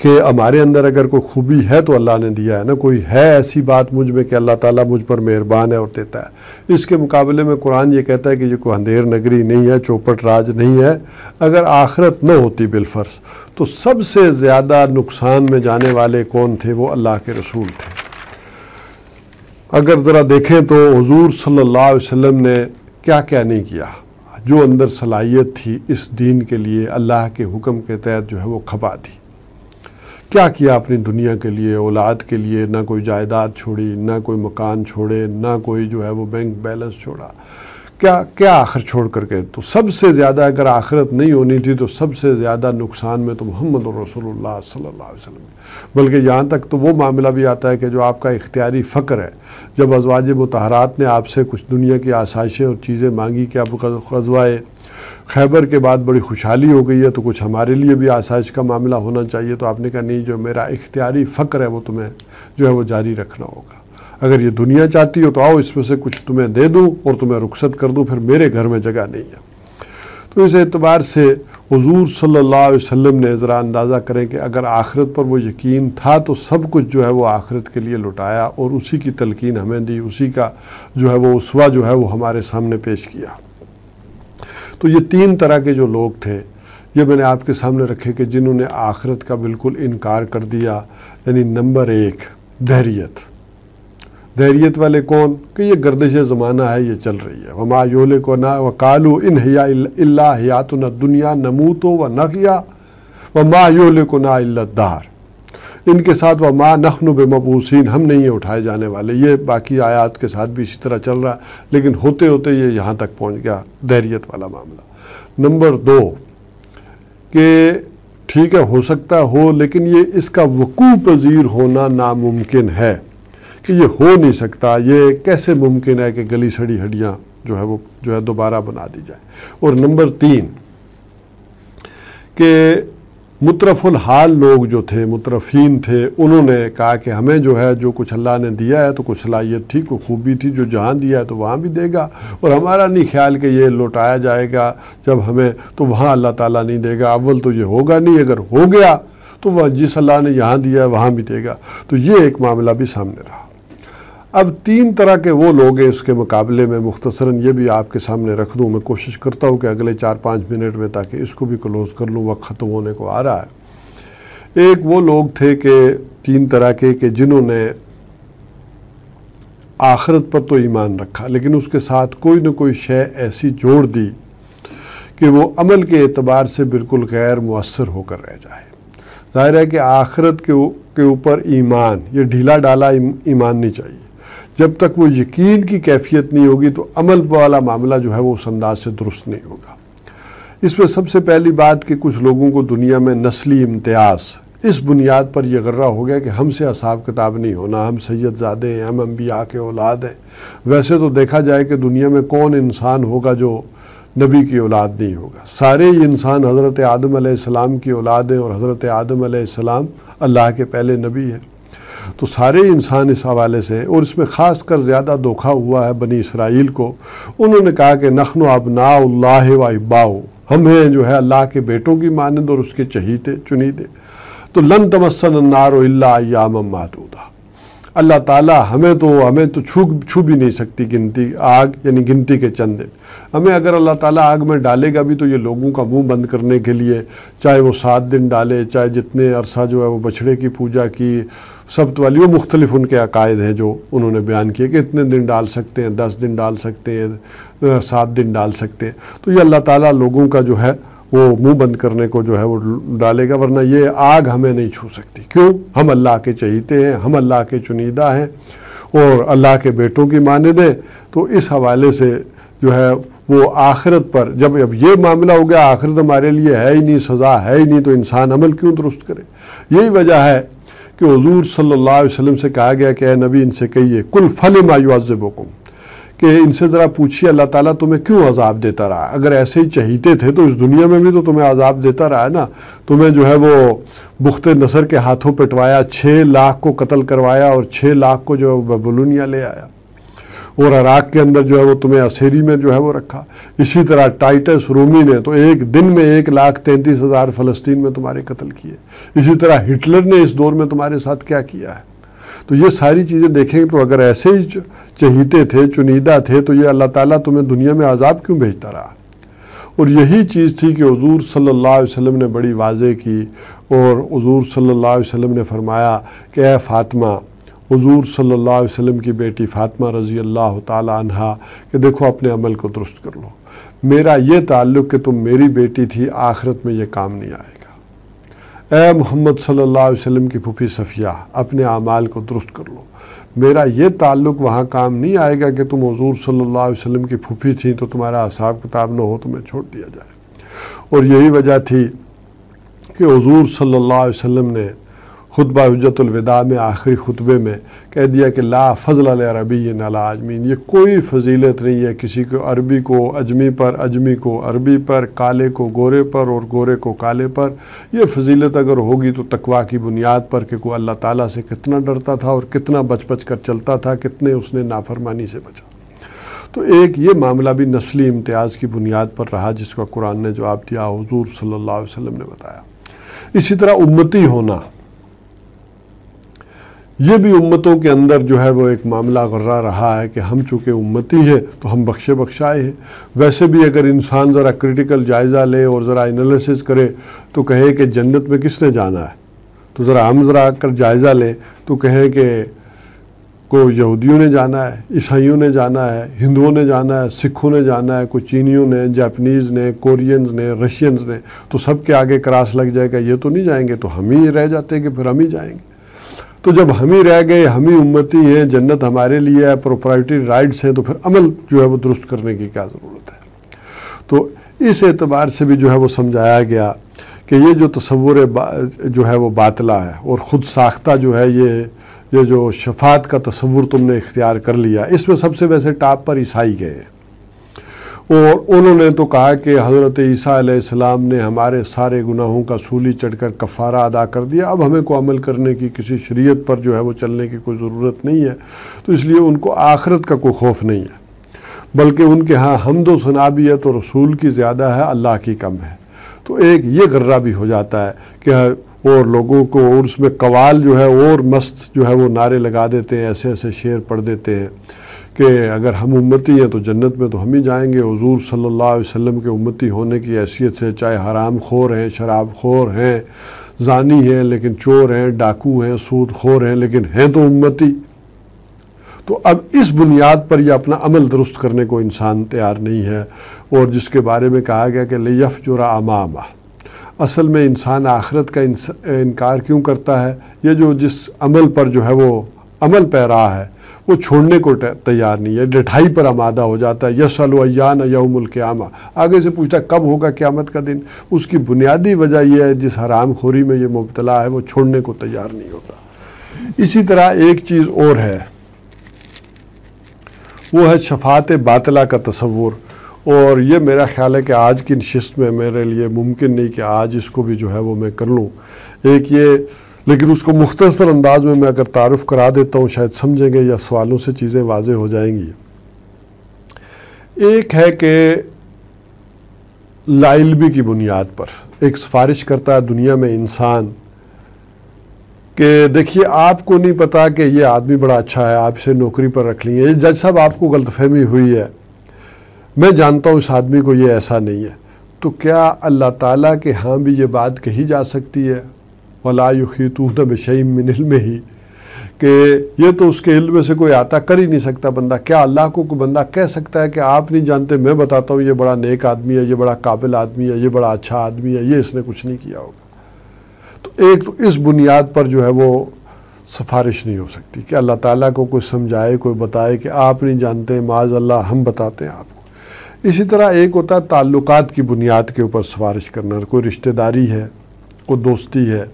کہ ہمارے اندر اگر کوئی خوبی ہے تو اللہ نے دیا ہے، نا کوئی ہے ایسی بات مجھ میں کہ اللہ تعالیٰ مجھ پر مہربان ہے اور دیتا ہے۔ اس کے مقابلے میں قرآن یہ کہتا ہے کہ یہ کوئی اندھیر نگری نہیں ہے، چوپٹ راج نہیں ہے۔ اگر آخرت نہ ہوتی بالفرض تو سب سے زیادہ نقصان میں جانے والے کون تھے؟ وہ اللہ کے رسول تھے۔ اگر ذرا دیکھیں تو حضور صلی اللہ علیہ وسلم نے کیا کیا نہیں کیا، جو اندر صلاحیت تھی اس دین کے لیے اللہ کے حکم کے تحت جو ہے وہ کھپا دی۔ کیا کیا اپنی دنیا کے لیے، اولاد کے لیے، نہ کوئی جائیداد چھوڑی، نہ کوئی مکان چھوڑے، نہ کوئی جو ہے وہ بینک بیلنس چھوڑا، کیا آخر چھوڑ کر کے۔ تو سب سے زیادہ اگر آخرت نہیں ہونی تھی تو سب سے زیادہ نقصان میں تو محمد رسول اللہ صلی اللہ علیہ وسلم، بلکہ یہاں تک تو وہ معاملہ بھی آتا ہے کہ جو آپ کا اختیاری فقر ہے، جب ازواج مطہرات نے آپ سے کچھ دنیا کی آسائشیں اور چیزیں مانگی کہ اب غزوہ خیبر کے بعد بڑی خوشحالی ہو گئی ہے تو کچھ ہمارے لیے بھی آسائش کا معاملہ ہونا چاہیے، تو آپ نے کہا نہیں، جو میرا اختیاری فقر ہے وہ تمہیں جو ہے وہ جاری رکھنا ہوگا۔ اگر یہ دنیا چاہتی ہو تو آؤ، اس میں سے کچھ تمہیں دے دوں اور تمہیں رخصت کر دوں، پھر میرے گھر میں جگہ نہیں ہے۔ تو اس اعتبار سے حضور صلی اللہ علیہ وسلم نے ذرا اندازہ کریں کہ اگر آخرت پر وہ یقین تھا تو سب کچھ جو ہے وہ آخرت کے لیے لٹایا اور اسی کی تلقین ہمیں دی، اسی کا جو ہے وہ اسوہ جو ہے وہ ہمارے سامنے پیش کیا۔ تو یہ تین طرح کے جو لوگ تھے، یہ میں نے آپ کے سامنے رکھے کہ جنہوں نے آخرت کا بالکل انکار کر دیا۔ یعنی نمبر ایک، دہریت والے کون؟ کہ یہ گردش زمانہ ہے، یہ چل رہی ہے۔ وما یہلکنا وقالوا ان ہی الا حیاتنا الدنیا نموت ونحیا وما یہلکنا الا الدہر۔ ان کے ساتھ وما نحن بمبعوثین، ہم نہیں ہیں اٹھائے جانے والے۔ یہ باقی آیات کے ساتھ بھی اسی طرح چل رہا ہے، لیکن ہوتے ہوتے یہ یہاں تک پہنچ گیا، دہریت والا معاملہ۔ نمبر دو کہ ٹھیک ہے ہو سکتا ہو، لیکن یہ اس کا وقوع پذیر ہونا ناممکن ہے، کہ یہ ہو نہیں سکتا، یہ کیسے ممکن ہے کہ گلی سڑی ہڈیاں جو ہے وہ جو ہے دوبارہ بنا دی جائے۔ اور نمبر تین کہ مترف الحال لوگ جو تھے، مترفین تھے، انہوں نے کہا کہ ہمیں جو ہے جو کچھ اللہ نے دیا ہے تو کچھ صلاحیت تھی، کوئی خوبی تھی، جو جہاں دیا ہے تو وہاں بھی دے گا، اور ہمارا نہیں خیال کہ یہ لوٹایا جائے گا جب ہمیں تو وہاں اللہ تعالیٰ نہیں دے گا۔ اول تو یہ ہوگا نہیں، اگر ہو گیا تو وہ جس اللہ نے یہاں دیا ہے وہاں بھی دے گا۔ تو یہ ایک معاملہ بھی سامنے رہا۔ اب تین طرح کے وہ لوگ ہیں اس کے مقابلے میں، مختصراً یہ بھی آپ کے سامنے رکھ دوں۔ میں کوشش کرتا ہوں کہ اگلے 4-5 منٹ میں، تاکہ اس کو بھی کلوز کر لوں، وقت ختم ہونے کو آ رہا ہے۔ ایک وہ لوگ تھے کہ تین طرح کے کہ جنہوں نے آخرت پر تو ایمان رکھا، لیکن اس کے ساتھ کوئی نہ کوئی شے ایسی جوڑ دی کہ وہ عمل کے اعتبار سے بالکل غیر مؤثر ہو کر رہ جائے۔ ظاہر ہے کہ آخرت کے اوپر ایمان، یہ ڈھیلا ڈالا ایمان نہیں چاہیے۔ جب تک وہ یقین کی کیفیت نہیں ہوگی تو عمل والا معاملہ جو ہے وہ اس انداز سے درست نہیں ہوگا۔ اس میں سب سے پہلی بات کہ کچھ لوگوں کو دنیا میں نسلی امتیاز اس بنیاد پر یہ غرہ ہو گیا کہ ہم سے حساب کتاب نہیں ہونا، ہم سید زادے ہیں، ہم انبیاء کے اولاد ہیں۔ ویسے تو دیکھا جائے کہ دنیا میں کون انسان ہوگا جو نبی کی اولاد نہیں ہوگا؟ سارے ہی انسان حضرت آدم علیہ السلام کی اولاد ہیں، اور حضرت آدم علیہ السلام اللہ کے پہلے نبی ہیں۔ تو سارے انسان اس حوالے سے، اور اس میں خاص کر زیادہ دھوکہ ہوا ہے بنی اسرائیل کو۔ انہوں نے کہا کہ نحن ابناء اللہ و احباؤہ، ہم ہیں جو ہے اللہ کے بیٹوں کی مانند اور اس کے چہیتے چنیدے۔ تو لن تمسنا النار الا ایاما معدودہ، اللہ تعالیٰ ہمیں تو چھو بھی نہیں سکتی گنتی آگ، یعنی گنتی کے چند دن۔ ہمیں اگر اللہ تعالیٰ آگ میں ڈالے گا بھی تو یہ لوگوں کا منہ بند کرنے کے لیے، چاہے وہ 7 دن ڈالے، چاہے جتنے عرصہ جو ہے وہ بچھڑے کی پوجا کی، سبت والی، وہ مختلف ان کے عقائد ہیں جو انہوں نے بیان کیے کہ اتنے دن ڈال سکتے ہیں، 10 دن ڈال سکتے ہیں، 7 دن ڈال سکتے ہیں۔ تو یہ اللہ تعالیٰ لوگوں کا جو ہے وہ منہ بند کرنے کو جو ہے وہ ڈالے گا، ورنہ یہ آگ ہمیں نہیں چھو سکتی۔ کیوں؟ ہم اللہ کے چہیتے ہیں، ہم اللہ کے چنیدہ ہیں اور اللہ کے بیٹوں کی مانند ہیں۔ تو اس حوالے سے جو ہے وہ آخرت پر، جب اب یہ معاملہ ہو گیا آخرت ہمارے لیے ہے ہی نہیں، سزا ہے ہی نہیں، تو انسان عمل کیوں درست کرے؟ یہی وجہ ہے کہ حضور صلی اللہ علیہ وسلم سے کہا گیا کہ اے نبی ان سے کہیے قل فلما یعذبکم، کہ ان سے ذرا پوچھیے اللہ تعالیٰ تمہیں کیوں عذاب دیتا رہا؟ اگر ایسے ہی چہیتے تھے تو اس دنیا میں بھی تو تمہیں عذاب دیتا رہا ہے نا۔ تمہیں جو ہے وہ بخت نصر کے ہاتھوں پٹوایا، 6 لاکھ کو قتل کروایا اور 6 لاکھ کو جو ہے بیبلونیا لے آیا، اور عراق کے اندر جو ہے وہ تمہیں اسیری میں جو ہے وہ رکھا۔ اسی طرح ٹائٹس رومی نے تو ایک دن میں 1,33,000 فلسطین میں تمہارے قتل کیے۔ اسی طرح ہٹلر نے اس دور میں تمہارے ساتھ کیا کیا ہے؟ تو یہ ساری چیزیں دیکھیں تو اگر ایسے ہی چہیتے تھے، چنیدہ تھے، تو یہ اللہ تعالیٰ تمہیں دنیا میں عذاب کیوں بھیجتا رہا؟ اور یہی چیز تھی کہ حضور صلی اللہ علیہ وسلم نے بڑی واضح کی، اور حضور صلی اللہ علیہ وسلم نے فرمایا کہ اے فاطمہ، حضور صلی اللہ علیہ وسلم کی بیٹی فاطمہ رضی اللہ تعالی عنہا، کہ دیکھو اپنے عمل کو درست کر لو، میرا یہ تعلق کہ تم میری بیٹی تھی آخرت میں یہ کام نہیں آئے گا۔ اے محمد صلی اللہ علیہ وسلم کی پھوپھی صفیہ، اپنے اعمال کو درست کر لو، میرا یہ تعلق وہاں کام نہیں آئے گا کہ تم حضور صلی اللہ علیہ وسلم کی پھوپھی تھیں تو تمہارا حساب کتاب نہ ہو، تمہیں چھوڑ دیا جائے۔ اور یہی وجہ تھی کہ حضور صلی اللہ علیہ وسلم نے خطبہ حجت الوداع میں آخری خطبے میں کہہ دیا کہ لا فضل لعربی علی عجمین، یہ کوئی فضیلت نہیں ہے کسی کو عربی کو اجمی پر، اجمی کو عربی پر، کالے کو گورے پر اور گورے کو کالے پر۔ یہ فضیلت اگر ہوگی تو تقویٰ کی بنیاد پر کہ کوئی اللہ تعالیٰ سے کتنا ڈرتا تھا اور کتنا بچ بچ کر چلتا تھا، کتنے اس نے نافرمانی سے بچا۔ تو ایک یہ معاملہ بھی نسلی امتیاز کی بنیاد پر رہا جس کا قرآن نے جواب دیا، حضور صلی اللہ علیہ وسلم نے بتایا۔ اسی طرح امتی ہونا، یہ بھی امتوں کے اندر جو ہے وہ ایک معاملہ غرہ رہا ہے کہ ہم چونکہ امتی ہیں تو ہم بخشے بخشائے ہیں۔ ویسے بھی اگر انسان ذرا کریٹیکل جائزہ لے اور ذرا انالیسس کرے تو کہے کہ جنت میں کس نے جانا ہے، تو ذرا ہم ذرا کر جائزہ لیں تو کہیں کہ کوئی یہودیوں نے جانا ہے، عیسائیوں نے جانا ہے، ہندوؤں نے جانا ہے، سکھوں نے جانا ہے، کوئی چینیوں نے، جاپنیز نے، کورینز نے، رشینز نے، تو سب کے آگے کراس لگ جائے گا، یہ تو نہیں جائیں گے، تو ہم ہی رہ جاتے کہ پھر ہم ہی جائیں گے۔ تو جب ہم ہی رہ گئے، ہم ہی امتی ہیں، جنت ہمارے لیے ہے، پروپرائٹری رائٹس ہیں، تو پھر عمل جو ہے وہ درست کرنے کی کیا ضرورت ہے؟ تو اس اعتبار سے بھی جو ہے وہ سمجھایا گیا کہ یہ جو تصور جو ہے وہ باطلہ ہے، اور خود ساختہ جو ہے یہ جو شفاعت کا تصور تم نے اختیار کر لیا، اس میں سب سے ویسے ٹاپ پر عیسائی گئے ہیں، اور انہوں نے تو کہا کہ حضرت عیسیٰ علیہ السلام نے ہمارے سارے گناہوں کا سولی چڑھ کر کفارہ ادا کر دیا، اب ہمیں کو عمل کرنے کی، کسی شریعت پر جو ہے وہ چلنے کی کوئی ضرورت نہیں ہے، تو اس لیے ان کو آخرت کا کوئی خوف نہیں ہے، بلکہ ان کے ہاں حمد و ثنا بھی ہے تو رسول کی زیادہ ہے، اللہ کی کم ہے۔ تو ایک یہ غرہ بھی ہو جاتا ہے کہ اور لوگوں کو، اور اس میں قوال جو ہے اور مست جو ہے وہ نعرے لگا دیتے ہیں، ایسے ایسے شعر پڑھ دیتے ہیں کہ اگر ہم امتی ہیں تو جنت میں تو ہم ہی جائیں گے۔ حضور صلی اللہ علیہ وسلم کے امتی ہونے کی حیثیت سے، چاہے حرام خور ہیں، شراب خور ہیں، زانی ہیں لیکن چور ہیں، ڈاکو ہیں، سود خور ہیں، لیکن ہیں تو امتی۔ تو اب اس بنیاد پر یہ اپنا عمل درست کرنے کو انسان تیار نہیں ہے، اور جس کے بارے میں کہا گیا کہ لیفجر امامہ، اصل میں انسان آخرت کا انکار کیوں کرتا ہے؟ یہ جو جس عمل پر جو ہے وہ عمل پہ رہا ہے وہ چھوڑنے کو تیار نہیں ہے، ڈٹھائی پر آمادہ ہو جاتا ہے۔ یسأل ایان یوم القیامہ، آگے سے پوچھتا ہے کب ہوگا قیامت کا دن۔ اس کی بنیادی وجہ یہ ہے جس حرام خوری میں یہ مبتلا ہے وہ چھوڑنے کو تیار نہیں ہوتا۔ اسی طرح ایک چیز اور ہے، وہ ہے شفاعت باطلہ کا تصور، اور یہ میرا خیال ہے کہ آج کی نشست میں میرے لیے ممکن نہیں کہ آج اس کو بھی جو ہے وہ میں کر لوں۔ ایک یہ، لیکن اس کو مختصر انداز میں اگر تعارف کرا دیتا ہوں شاید سمجھیں گے، یا سوالوں سے چیزیں واضح ہو جائیں گی۔ ایک ہے کہ لا علمی کی بنیاد پر ایک سفارش کرتا ہے دنیا میں انسان کہ دیکھیے آپ کو نہیں پتا کہ یہ آدمی بڑا اچھا ہے، آپ اسے نوکری پر رکھ لیں، یہ جج صاحب آپ کو غلط فہمی ہوئی ہے، میں جانتا ہوں اس آدمی کو یہ ایسا نہیں ہے، تو کیا اللہ تعالیٰ کے ہاں بھی یہ بات کہی جا سکتی ہے؟ وَلَا يُحِيطُونَ بِشَيْءٍ مِّنْ عِلْمِهِ، کہ یہ تو اس کے علم سے کوئی عطا کر ہی نہیں سکتا بندہ. کیا اللہ کو کوئی بندہ کہہ سکتا ہے کہ آپ نہیں جانتے، میں بتاتا ہوں یہ بڑا نیک آدمی ہے، یہ بڑا قابل آدمی ہے، یہ بڑا اچھا آدمی ہے، یہ اس نے کچھ نہیں کیا ہوگا؟ تو ایک تو اس بنیاد پر جو ہے وہ سفارش نہیں ہو سکتی کہ اللہ تعالیٰ کو کوئی سمجھائے، کوئی بتائے کہ آپ نہیں جانتے، معاذ اللہ ہم بتاتے ہیں آپ کو. اسی طرح ایک ہوتا ہے تعلقات کی بنیاد کے اوپر سفارش کرنا، کوئی رشتہ داری ہے، کوئی دوستی ہے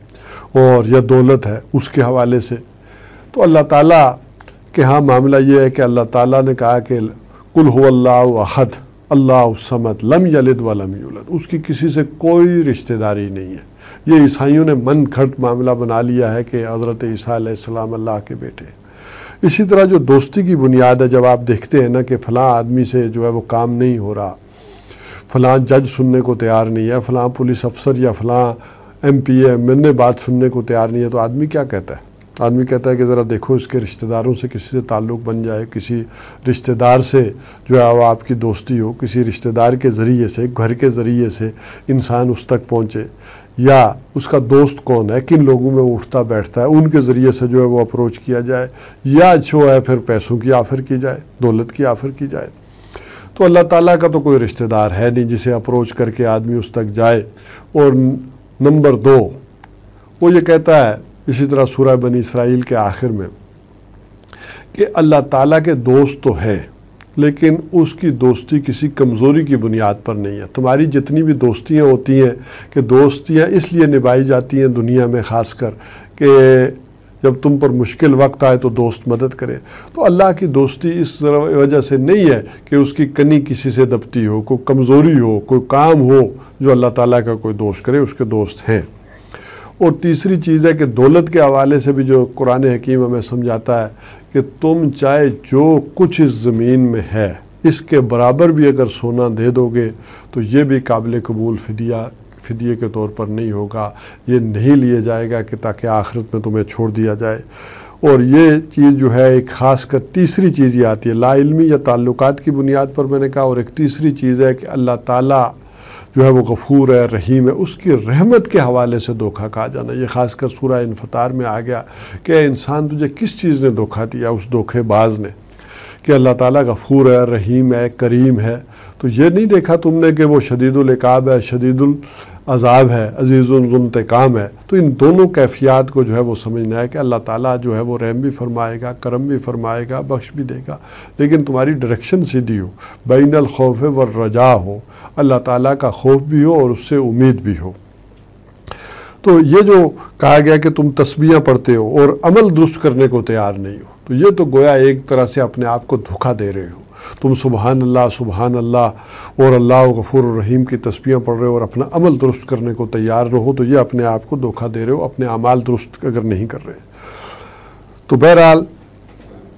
اور یا دولت ہے، اس کے حوالے سے. تو اللہ تعالیٰ کے ہاں معاملہ یہ ہے کہ اللہ تعالیٰ نے کہا کہ قل هو اللہ احد اللہ الصمد لم یلد ولم یولد، اس کی کسی سے کوئی رشتہ داری نہیں ہے. یہ عیسائیوں نے من گھڑت معاملہ بنا لیا ہے کہ حضرت عیسیٰ علیہ السلام اللہ کے بیٹے. اسی طرح جو دوستی کی بنیاد ہے، جب آپ دیکھتے ہیں نا کہ فلاں آدمی سے جو ہے وہ کام نہیں ہو رہا، فلاں جج سننے کو تیار نہیں ہے، فلاں پولیس افسر یا فلاں ایم پی ایم نے بات سننے کو تیار نہیں ہے، تو آدمی کیا کہتا ہے؟ آدمی کہتا ہے کہ ذرا دیکھو اس کے رشتہ داروں سے کسی سے تعلق بن جائے، کسی رشتہ دار سے جو ہے وہ آپ کی دوستی ہو، کسی رشتہ دار کے ذریعے سے، گھر کے ذریعے سے انسان اس تک پہنچے، یا اس کا دوست کون ہے، کن لوگوں میں اٹھتا بیٹھتا ہے، ان کے ذریعے سے جو ہے وہ اپروچ کیا جائے، یا جو ہے پھر پیسوں کی آفر کی جائے، دولت کی آفر کی جائے. تو اللہ تعالیٰ کا تو کوئی رشتہ دار ہے نہیں جسے اپروچ کر کے آدمی اس تک جائے. اور نمبر 2 وہ یہ کہتا ہے اسی طرح سورہ بنی اسرائیل کے آخر میں کہ اللہ تعالیٰ کے دوست تو ہے لیکن اس کی دوستی کسی کمزوری کی بنیاد پر نہیں ہے. تمہاری جتنی بھی دوستیاں ہوتی ہیں کہ دوستیاں اس لیے نبھائی جاتی ہیں دنیا میں خاص کر کہ جب تم پر مشکل وقت آئے تو دوست مدد کرے. تو اللہ کی دوستی اس وجہ سے نہیں ہے کہ اس کی کنی کسی سے دبتی ہو، کوئی کمزوری ہو، کوئی کام ہو جو اللہ تعالیٰ کا کوئی دوست کرے، اس کے دوست ہیں. اور تیسری چیز ہے کہ دولت کے حوالے سے بھی جو قرآن حکیم ہمیں سمجھاتا ہے کہ تم چاہے جو کچھ اس زمین میں ہے اس کے برابر بھی اگر سونا دے دو گے تو یہ بھی قابل قبول فدیے کے طور پر نہیں ہوگا، یہ نہیں لیا جائے گا کہ تاکہ آخرت میں تمہیں چھوڑ دیا جائے. اور یہ چیز جو ہے ایک خاص کر تیسری چیز یہ آتی ہے لا علمی یا تعلقات کی بنیاد پر میں نے کہا. اور ایک تیسری چیز ہے کہ اللہ تعالیٰ جو ہے وہ غفور ہے، رحیم ہے، اس کی رحمت کے حوالے سے دھوکہ کھا جانا. یہ خاص کر سورہ انفطار میں آ گیا کہ انسان تجھے کس چیز نے دھوکہ دیا، اس دھوکے باز نے، کہ اللہ تعالیٰ غفور ہے، رحیم ہے، کریم ہے. تو یہ نہیں دیکھا تم نے کہ وہ شدید العقاب ہے، شدید العذاب ہے، عزیز الانتقام ہے. تو ان دونوں کیفیات کو جو ہے وہ سمجھنا ہے کہ اللہ تعالیٰ جو ہے وہ رحم بھی فرمائے گا، کرم بھی فرمائے گا، بخش بھی دے گا، لیکن تمہاری ڈائریکشن سیدھی ہو، بین الخوف والرجاء ہو، اللہ تعالیٰ کا خوف بھی ہو اور اس سے امید بھی ہو. تو یہ جو کہا گیا کہ تم تسبیحاں پڑھتے ہو اور عمل درست کرنے کو تیار نہیں ہو، تو یہ تو گویا ایک طرح سے اپنے آپ کو دھوکہ دے رہے ہو. تم سبحان اللہ اور اللہ غفور الرحیم کی تسبیحاں پڑھ رہے ہو اور اپنا عمل درست کرنے کو تیار رہو، تو یہ اپنے آپ کو دھوکہ دے رہے ہو، اپنے اعمال درست اگر نہیں کر رہے. تو بہرحال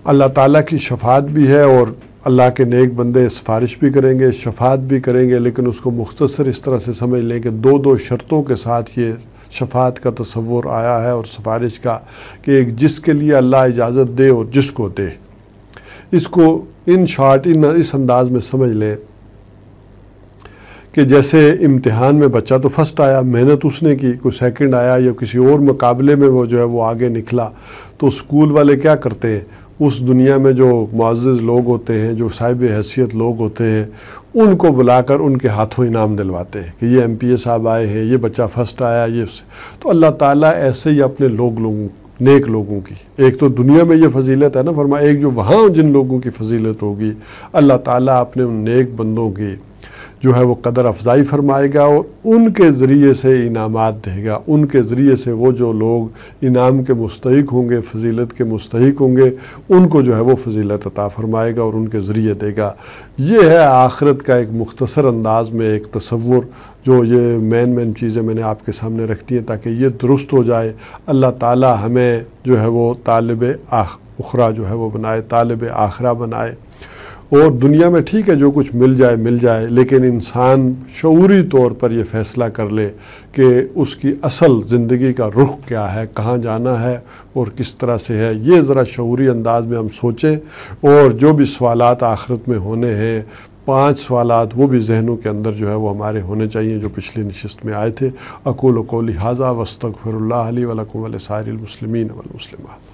اللہ تعالیٰ کی شفاعت بھی ہے اور اللہ کے نیک بندے سفارش بھی کریں گے، شفاعت بھی کریں گے، لیکن اس کو مختصر اس طرح سے سمجھ لیں کہ 2 شرطوں کے ساتھ یہ شفاعت کا تصور آیا ہے اور سفارش کا، کہ ایک جس کے لیے اللہ اجازت دے اور جس کو دے. اس کو ان شارٹ اس انداز میں سمجھ لیں کہ جیسے امتحان میں بچہ تو فرسٹ آیا، محنت اس نے کی، کوئی سیکنڈ آیا یا کسی اور مقابلے میں وہ جو ہے وہ آگے نکلا، تو اسکول والے کیا کرتے ہیں، اس دنیا میں جو معزز لوگ ہوتے ہیں، جو صاحب حیثیت لوگ ہوتے ہیں، ان کو بلا کر ان کے ہاتھوں انعام دلواتے ہیں کہ یہ ایم پی اے صاحب آئے ہیں، یہ بچہ فرسٹ آیا، یہ اس سے. تو اللہ تعالیٰ ایسے ہی اپنے نیک لوگوں کی، ایک تو دنیا میں یہ فضیلت ہے نا، فرمایا ایک جو وہاں جن لوگوں کی فضیلت ہوگی، اللہ تعالیٰ اپنے ان نیک بندوں کی جو ہے وہ قدر افزائی فرمائے گا اور ان کے ذریعے سے انعامات دے گا. ان کے ذریعے سے وہ جو لوگ انعام کے مستحق ہوں گے، فضیلت کے مستحق ہوں گے، ان کو جو ہے وہ فضیلت عطا فرمائے گا اور ان کے ذریعے دے گا. یہ ہے آخرت کا ایک مختصر انداز میں ایک تصور، جو یہ مین چیزیں میں نے آپ کے سامنے رکھ دی ہیں تاکہ یہ درست ہو جائے. اللہ تعالی ہمیں جو ہے وہ طالب اخرہ جو ہے وہ بنائے، طالب آخرہ بنائے. اور دنیا میں ٹھیک ہے جو کچھ مل جائے، لیکن انسان شعوری طور پر یہ فیصلہ کر لے کہ اس کی اصل زندگی کا رخ کیا ہے، کہاں جانا ہے اور کس طرح سے ہے۔ یہ ذرا شعوری انداز میں ہم سوچیں، اور جو بھی سوالات آخرت میں ہونے ہیں، 5 سوالات وہ بھی ذہنوں کے اندر جو ہے وہ ہمارے ہونے چاہیے، جو پچھلی نشست میں آئے تھے۔ اقول قولی ھذا واستغفر اللہ لی ولکم ولسائر المسلمین والمسلمات۔